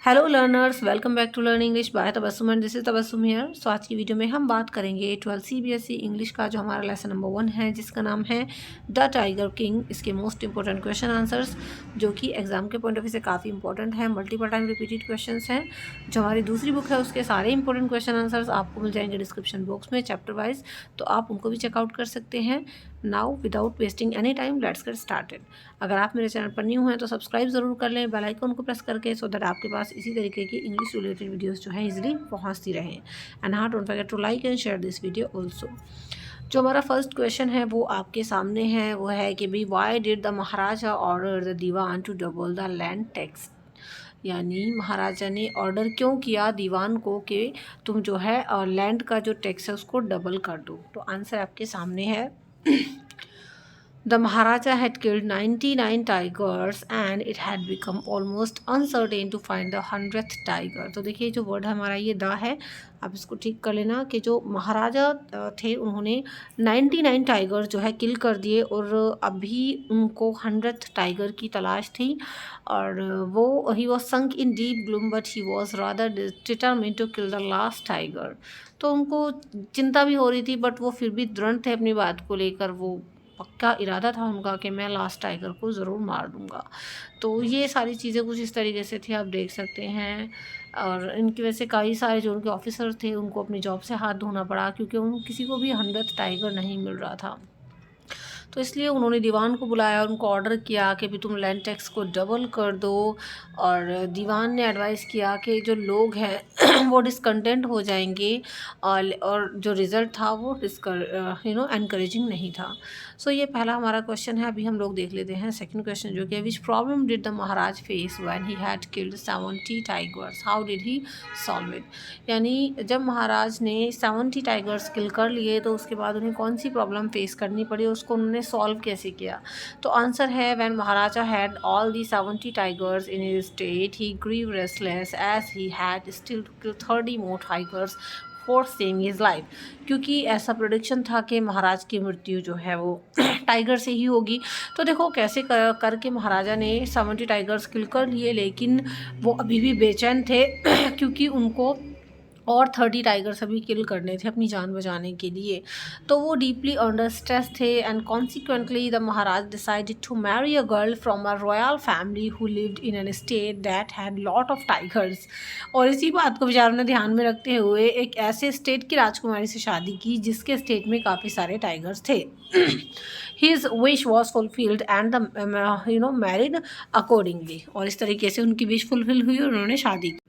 Hello learners, welcome back to learn English by Tabassum and this is Tabassum here. So आज की video में हम बात करेंगे 12 CBSE इंग्लिश का जो हमारा लेसन नंबर 1 है, जिसका नाम है द टाइगर किंग। इसके मोस्ट इंपॉर्टेंट क्वेश्चन आंसर्स जो कि एग्जाम के पॉइंट ऑफ व्यू से काफ़ी इंपॉर्टेंट है, मल्टीपल टाइम रिपीटेड क्वेश्चन हैं। जो हमारी दूसरी बुक है उसके सारे इंपॉर्टेंट क्वेश्चन आंसर्स आपको मिल जाएंगे डिस्क्रिप्शन बॉक्स में चैप्टर वाइज, तो आप उनको भी चेकआउट कर सकते हैं। Now without wasting any time let's get started. अगर आप मेरे चैनल पर न्यू हैं तो सब्सक्राइब ज़रूर कर लें, बेल आइकन को प्रेस करके, सो दैट आपके पास इसी तरीके की इंग्लिश रिलेटेड वीडियोस जो है इजीली पहुंचती रहें। एंड हाँ, don't forget to like and share this video also. जो हमारा फर्स्ट क्वेश्चन है वो आपके सामने है, वो है कि भाई why did the maharaja order the Diwan to double the land tax. यानी महाराजा ने ऑर्डर क्यों किया दीवान को कि तुम जो है लैंड का जो टैक्स है उसको डबल कर दो। तो आंसर आपके सामने है। The Maharaja had killed 99 tigers and it had become almost uncertain to find the 100th tiger। तो देखिए जो वर्ड हमारा ये द है, आप इसको ठीक कर लेना कि जो महाराजा थे उन्होंने 99 टाइगर जो है किल कर दिए और अभी उनको 100th टाइगर की तलाश थी। और वो he was sunk in deep gloom but he was rather determined to kill the last tiger. तो उनको चिंता भी हो रही थी बट वो फिर भी दृढ़ थे अपनी बात को लेकर। वो पक्का इरादा था उनका कि मैं लास्ट टाइगर को ज़रूर मार दूंगा। तो ये सारी चीज़ें कुछ इस तरीके से थी, आप देख सकते हैं। और इनकी वजह से कई सारे जो उनके ऑफिसर थे उनको अपनी जॉब से हाथ धोना पड़ा, क्योंकि उन किसी को भी 100th टाइगर नहीं मिल रहा था। तो इसलिए उन्होंने दीवान को बुलाया, उनको ऑर्डर किया कि भी तुम लैंड टैक्स को डबल कर दो। और दीवान ने एडवाइस किया कि जो लोग हैं वो डिसकंटेंट हो जाएंगे, और जो रिज़ल्ट था वो एनकरेजिंग नहीं था। सो ये पहला हमारा क्वेश्चन है। अभी हम लोग देख लेते हैं सेकंड क्वेश्चन, जो कि which problem did the Maharaj face when he had killed 70 tigers, how did he solve it. यानी जब महाराज ने 70 टाइगर्स किल कर लिए तो उसके बाद उन्हें कौन सी प्रॉब्लम फेस करनी पड़ी, उसको उन्होंने सॉल्व कैसे किया। तो आंसर है when maharaja had all the 70 tigers in his state he grew restless as he had still to kill 30 more tigers for saving his life. क्योंकि ऐसा प्रोडिक्शन था कि महाराज की मृत्यु जो है वो टाइगर से ही होगी। तो देखो कैसे करके महाराजा ने 70 टाइगर्स किल कर लिए, लेकिन वो अभी भी बेचैन थे क्योंकि उनको और 30 टाइगर्स अभी किल करने थे अपनी जान बचाने के लिए। तो वो डीपली अंडर स्ट्रेस थे and consequently the maharaj decided to marry a girl from a royal family who lived in an state that had lot of tigers. और इसी बात को बेचारों ने ध्यान में रखते हुए एक ऐसे स्टेट की राजकुमारी से शादी की जिसके स्टेट में काफ़ी सारे टाइगर्स थे। His wish was fulfilled and the married accordingly। और इस तरीके से उनकी विश फुलफिल हुई और उन्होंने शादी की।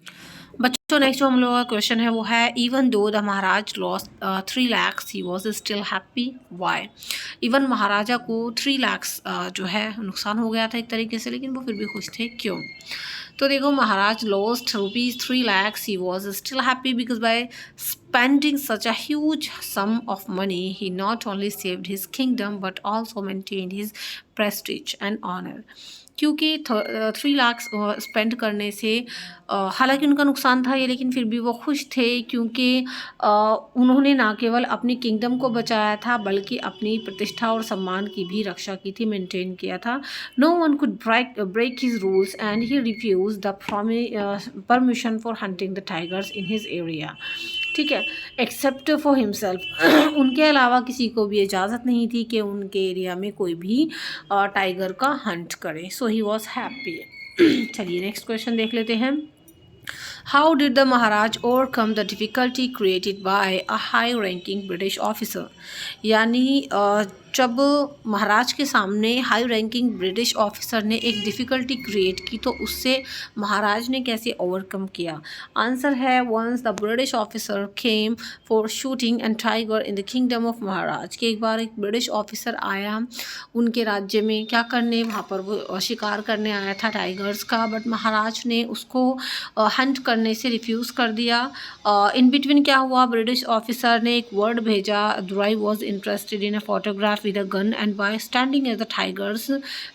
बच्चों, नेक्स्ट जो हम लोगों का क्वेश्चन है वो है even though the Maharaj lost 3 lakhs he was still happy why. Even Maharaja को 3 lakhs जो है नुकसान हो गया था एक तरीके से, लेकिन वो फिर भी खुश थे, क्यों। तो देखो, Maharaj lost rupees 3 lakhs he was still happy because by spending such a huge sum of money he not only saved his kingdom but also maintained his prestige and honor। क्योंकि 3 लाख स्पेंड करने से हालांकि उनका नुकसान था ये, लेकिन फिर भी वो खुश थे क्योंकि उन्होंने ना केवल अपनी किंगडम को बचाया था बल्कि अपनी प्रतिष्ठा और सम्मान की भी रक्षा की थी, मेंटेन किया था। No one could break his rules and he refused the permission for hunting the tigers in his area. ठीक है, एक्सेप्ट फॉर हिमसेल्फ उनके अलावा किसी को भी इजाज़त नहीं थी कि उनके एरिया में कोई भी टाइगर का हंट करे। सो ही वॉज हैप्पी। चलिए नेक्स्ट क्वेश्चन देख लेते हैं। How did the Maharaj overcome the difficulty created by a high ranking British officer. यानी जब महाराज के सामने हाई रैंकिंग ब्रिटिश ऑफिसर ने एक डिफ़िकल्टी क्रिएट की तो उससे महाराज ने कैसे ओवरकम किया। आंसर है once the British officer came for shooting and tiger in the kingdom of Maharaj. कि एक बार एक ब्रिटिश ऑफिसर आया उनके राज्य में क्या करने, वहाँ पर वो शिकार करने आया था टाइगर्स का, बट महाराज ने उसको हंट करने से रिफ्यूज़ कर दिया। इन बिटवीन क्या हुआ, ब्रिटिश ऑफिसर ने एक वर्ड भेजा, दुराई was interested in a photograph with a gun and by standing as the tigers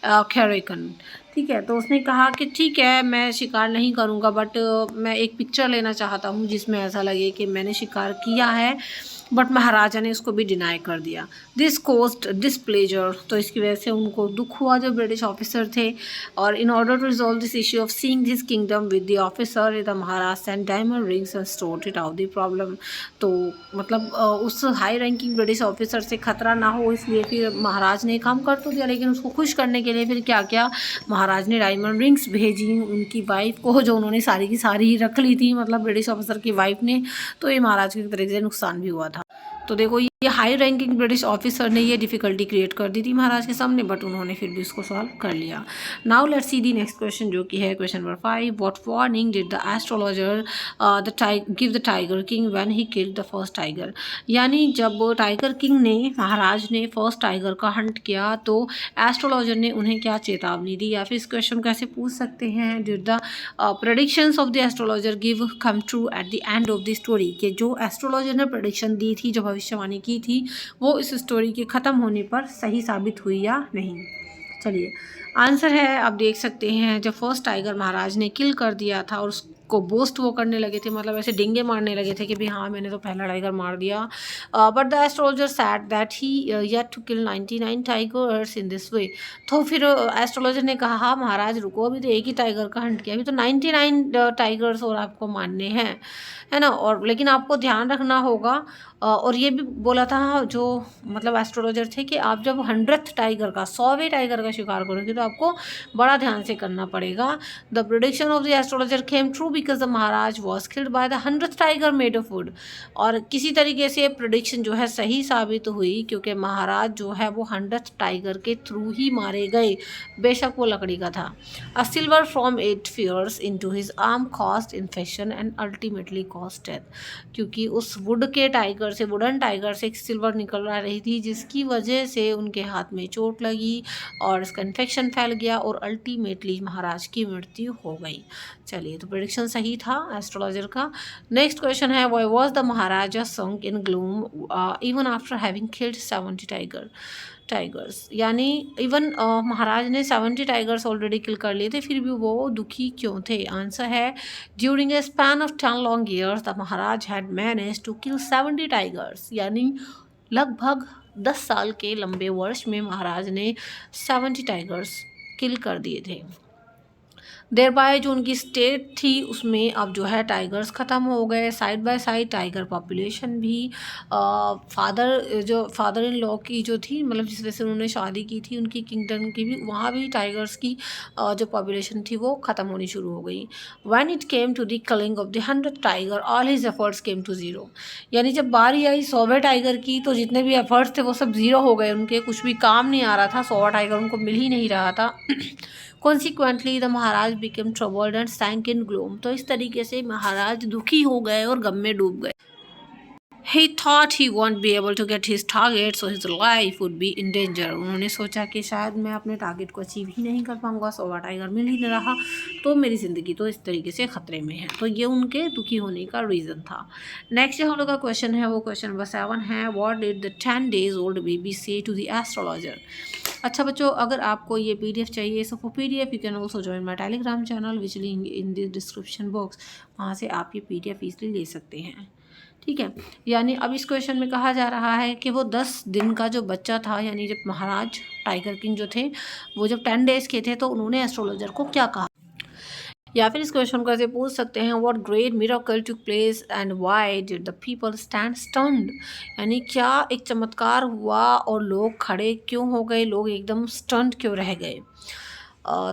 carcass. ठीक है, तो उसने कहा कि ठीक है मैं शिकार नहीं करूँगा बट मैं एक पिक्चर लेना चाहता हूँ जिसमें ऐसा लगे कि मैंने शिकार किया है। बट महाराजा ने उसको भी डिनाई कर दिया। दिस कोज्ड डिसप्लेजर, तो इसकी वजह से उनको दुख हुआ जो ब्रिटिश ऑफिसर थे। और in order to resolve this issue of seeing this kingdom with the officer the Maharaj sent diamond rings and sort it out the problem. तो मतलब उस हाई रैंकिंग ब्रिटिश ऑफिसर से खतरा ना हो इसलिए फिर महाराज ने काम कर तो दिया, लेकिन उसको खुश करने के लिए फिर क्या क्या महाराज ने डायमंड रिंग्स भेजी उनकी वाइफ को, जो उन्होंने सारी की सारी रख ली थी, मतलब ब्रिटिश ऑफिसर की वाइफ ने। तो ये महाराज की तरह से नुकसान भी हुआ था। तो देखो ये हाई रैंकिंग ब्रिटिश ऑफिसर ने ये डिफ़िकल्टी क्रिएट कर दी थी महाराज के सामने, बट उन्होंने फिर भी उसको सॉल्व कर लिया। Now let's see the next question, जो कि है question number 5। What warning did the astrologer give the tiger king when he killed the first tiger. यानी जब टाइगर किंग ने, महाराज ने फर्स्ट टाइगर का हंट किया तो एस्ट्रोलॉजर ने उन्हें क्या चेतावनी दी, या फिर इस क्वेश्चन कैसे पूछ सकते हैं, did the predictions of the astrologer give come true at the end of the story, कि जो एस्ट्रोलॉजर ने प्रेडिक्शन दी थी, जो भविष्यवाणी की थी, वो इस स्टोरी के ख़त्म होने पर सही साबित हुई या नहीं। चलिए आंसर है, आप देख सकते हैं, जब फर्स्ट टाइगर महाराज ने किल कर दिया था और उसको बोस्ट वो करने लगे थे, मतलब ऐसे डिंगे मारने लगे थे कि भाई हाँ मैंने तो पहला टाइगर मार दिया। But the astrologer said that he yet to kill 99 tigers in this way. तो फिर एस्ट्रोलॉजर ने कहा हाँ महाराज रुको, अभी तो एक ही टाइगर का हंट किया, अभी तो 99 टाइगर्स और आपको मारने हैं, है ना। और लेकिन आपको ध्यान रखना होगा, और ये भी बोला था जो मतलब एस्ट्रोलॉजर थे, कि आप जब 100th टाइगर का, 100वें टाइगर का शिकार करोगे तो आपको बड़ा ध्यान से करना पड़ेगा। The prediction of the astrologer came true because the Maharaj was killed by the 100th tiger made of would. और किसी तरीके से प्रेडिक्शन जो है सही साबित हुई, क्योंकि महाराज जो है वो 100th टाइगर के थ्रू ही मारे गए, बेशक वो लकड़ी का था। A silver from it fierce into his arm cost infection and ultimately cost death. क्योंकि उस वुड के टाइगर से, वुडन टाइगर से एक सिल्वर निकल आ रही थी, जिसकी वजह से उनके हाथ में चोट लगी और इसका इन्फेक्शन फैल गया और अल्टीमेटली महाराज की मृत्यु हो गई। चलिए तो प्रेडिक्शन सही था एस्ट्रोलॉजर का। नेक्स्ट क्वेश्चन है, why was the Maharaja sunk in gloom even after having killed 70 tigers. यानी इवन महाराज ने 70 टाइगर्स ऑलरेडी किल कर लिए थे, फिर भी वो दुखी क्यों थे। आंसर है, during a span of 10 long years the Maharaj had manage to kill 70 tigers. यानी लगभग 10 साल के लंबे वर्ष में महाराज ने 70 टाइगर्स किल कर दिए थे। देर बाय जो उनकी स्टेट थी उसमें अब जो है टाइगर्स ख़त्म हो गए, side by side tiger population भी, फादर इन लॉ की जो थी, मतलब जिस वजह से उन्होंने शादी की थी, उनकी किंगडम की भी, वहाँ भी टाइगर्स की जो पॉपुलेशन थी वो ख़त्म होनी शुरू हो गई। When it came to the killing of the 100th tiger all his efforts came to zero. यानी जब बारी आई 100वें टाइगर की, तो जितने भी एफर्ट्स थे वो सब ज़ीरो हो गए, उनके कुछ भी काम नहीं आ रहा था, 100वां टाइगर उनको मिल ही नहीं रहा था। Consequently, the Maharaj became troubled and sank in gloom। तो इस तरीके से महाराज दुखी हो गए और गम में डूब गए। He thought he won't be able to get his target, so his life would be in danger। उन्होंने सोचा कि शायद मैं अपने टारगेट को अचीव ही नहीं कर पाऊंगा, 100वां टाइगर मिल ही नहीं रहा, तो मेरी ज़िंदगी तो इस तरीके से ख़तरे में है। तो ये उनके दुखी होने का रीज़न था। नेक्स्ट जो हम लोग का क्वेश्चन है वो क्वेश्चन नंबर 7 है, what did the 10 days old baby say to the astrologer। अच्छा बच्चों, अगर आपको ये PDF चाहिए, so for PDF you can also join my Telegram channel which link in the description box. वहाँ से आप ये PDF ईजिली ले सकते हैं, ठीक है। यानी अब इस क्वेश्चन में कहा जा रहा है कि वो 10 दिन का जो बच्चा था, यानी जब महाराज टाइगर किंग जो थे वो जब 10 days के थे, तो उन्होंने एस्ट्रोलॉजर को क्या कहा। या फिर इस क्वेश्चन को ऐसे पूछ सकते हैं, what great miracle took place and why did the people stand stunned. यानी क्या एक चमत्कार हुआ और लोग खड़े क्यों हो गए, लोग एकदम स्टन्ड क्यों रह गए।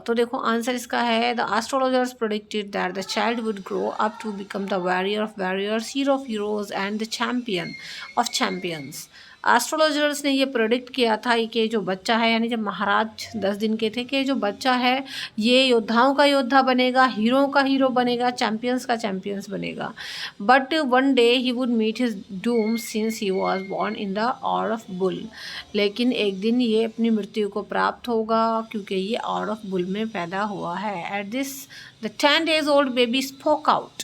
तो देखो आंसर इसका है, the astrologers predicted that the child would grow up to become the warrior of warriors, hero of heroes and the champion of champions. Astrologers ने ये प्रेडिक्ट किया था कि जो बच्चा है, यानी जब महाराज 10 दिन के थे, कि जो बच्चा है ये योद्धाओं का योद्धा बनेगा, हीरों का हीरो बनेगा, चैम्पियंस का चैम्पियंस बनेगा। But one day he would meet his doom since he was born in the hour of bull. लेकिन एक दिन ये अपनी मृत्यु को प्राप्त होगा, क्योंकि ये ऑर ऑफ बुल में पैदा हुआ है। Eight this the 10 days old baby spoke out.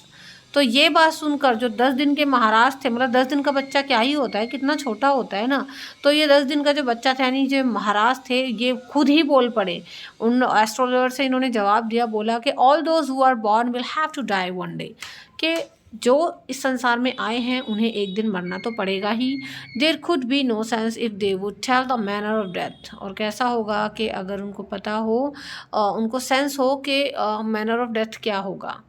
तो ये बात सुनकर जो 10 दिन के महाराज थे, मतलब 10 दिन का बच्चा क्या ही होता है, कितना छोटा होता है ना, तो ये 10 दिन का जो बच्चा था, यानी जो महाराज थे, ये खुद ही बोल पड़े। उन एस्ट्रोलॉजर से इन्होंने जवाब दिया, बोला कि all those who are born will have to die one day, कि जो इस संसार में आए हैं उन्हें एक दिन मरना तो पड़ेगा ही। There could be no sense if they would tell the manner of death, और कैसा होगा कि अगर उनको पता हो, उनको सेंस हो कि मैनर ऑफ डेथ क्या होगा।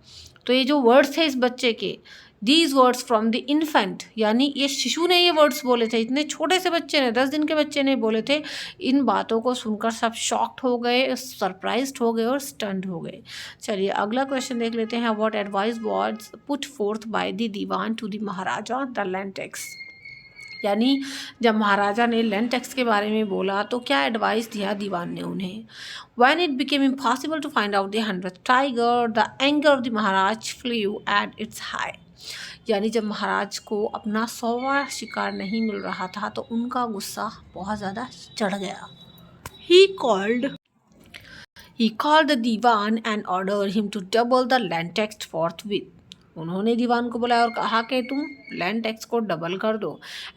तो ये जो वर्ड्स थे इस बच्चे के, these words from the infant, यानी ये शिशु ने ये वर्ड्स बोले थे, इतने छोटे से बच्चे ने, 10 दिन के बच्चे ने बोले थे। इन बातों को सुनकर सब शॉक्ड हो गए, सरप्राइज्ड हो गए और स्टन्ड हो गए। चलिए अगला क्वेश्चन देख लेते हैं। What advice was put forth by the Diwan to the Maharaja the land tax, यानी जब महाराजा ने लैंड टैक्स के बारे में बोला तो क्या एडवाइस दिया दीवान ने उन्हें। When it became impossible to find out the 100th tiger, the anger of the Maharaj flew at its high, यानी जब महाराज को अपना 100वां शिकार नहीं मिल रहा था तो उनका गुस्सा बहुत ज़्यादा चढ़ गया। He called the Diwan and ordered him to double the land tax forthwith. उन्होंने दीवान को बुलाया और कहा कि तुम लैंड टैक्स को डबल कर दो।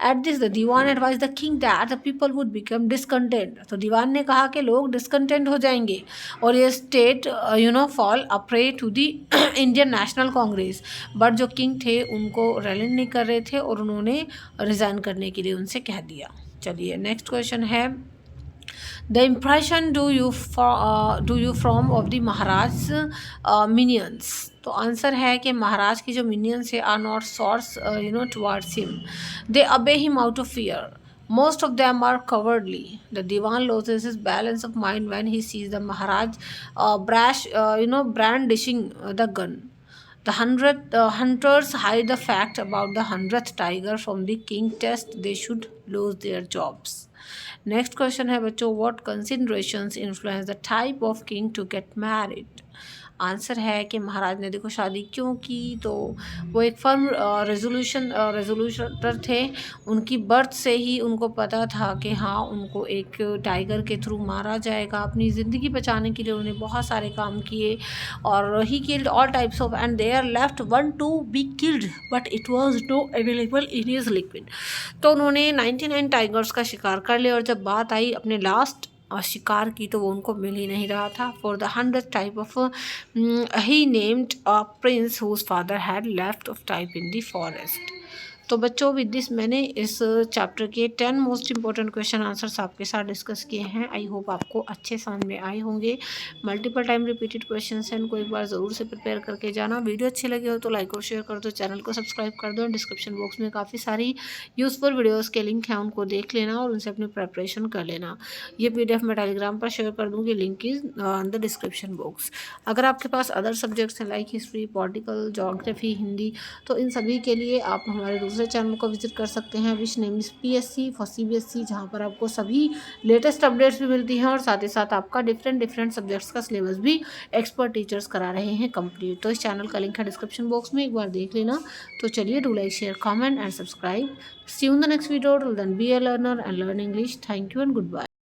At this the Dewan advise the king that the people would become discontent, तो दीवान ने कहा कि लोग डिसकंटेंट हो जाएंगे और ये state fall a prey to the Indian National Congress. But जो किंग थे उनको रेलेंट नहीं कर रहे थे और उन्होंने रिज़ाइन करने के लिए उनसे कह दिया। चलिए नेक्स्ट क्वेश्चन है, the impression do you from of the Maharaj minions, तो आंसर है कि महाराज की जो मिनियंस है are not sours towards him, they obey him out of fear, most of them are cowardly. The divan loses his balance of mind when he sees the maharaj brandishing the gun. The hunters hide the fact about the 100th tiger from the king test they should lose their jobs. Next question है बच्चों, what considerations influence the type of king to get married. Answer है कि महाराज ने देखो शादी क्यों की, तो वो एक फर्म रेजोल्यूटर थे। उनकी बर्थ से ही उनको पता था कि हाँ उनको एक टाइगर के थ्रू मारा जाएगा। अपनी ज़िंदगी बचाने के लिए उन्होंने बहुत सारे काम किए और he killed all types of and they are left one to be killed but it was no available in his liquid. तो उन्होंने 99 टाइगर्स का शिकार कर लिया और जब बात आई अपने लास्ट शिकार की तो वो उनको मिल ही नहीं रहा था। For the 100th type of he named a prince whose father had left of type in the forest. तो बच्चों विद दिस मैंने इस चैप्टर के 10 मोस्ट इंपॉर्टेंट क्वेश्चन आंसर्स आपके साथ डिस्कस किए हैं। आई होप आपको अच्छे समझ में आए होंगे। मल्टीपल टाइम रिपीटेड क्वेश्चन हैं, इनको एक बार ज़रूर से प्रिपेयर करके जाना। वीडियो अच्छी लगी हो तो लाइक और शेयर कर दो, चैनल को सब्सक्राइब कर दो। डिस्क्रिप्शन बॉक्स में काफ़ी सारी यूज़फुल वीडियोज़ के लिंक हैं, उनको देख लेना और उनसे अपनी प्रेपरेशन कर लेना। ये PDF मैं टेलीग्राम पर शेयर कर दूँगी, link is in the description box. अगर आपके पास अदर सब्जेक्ट्स हैं like history, political, geography, Hindi, तो इन सभी के लिए आप हमारे दूसरे चैनल को विजिट कर सकते हैं which name is PSC for CBSE, जहाँ पर आपको सभी लेटेस्ट अपडेट्स भी मिलती हैं और साथ ही साथ आपका डिफरेंट सब्जेक्ट्स का सिलेबस भी एक्सपर्ट टीचर्स करा रहे हैं कंप्लीट। तो इस चैनल का लिंक है डिस्क्रिप्शन बॉक्स में, एक बार देख लेना। तो चलिए do like, share, comment and subscribe. See you in the next video. Till then be a learner and learn English. Thank you and good bye.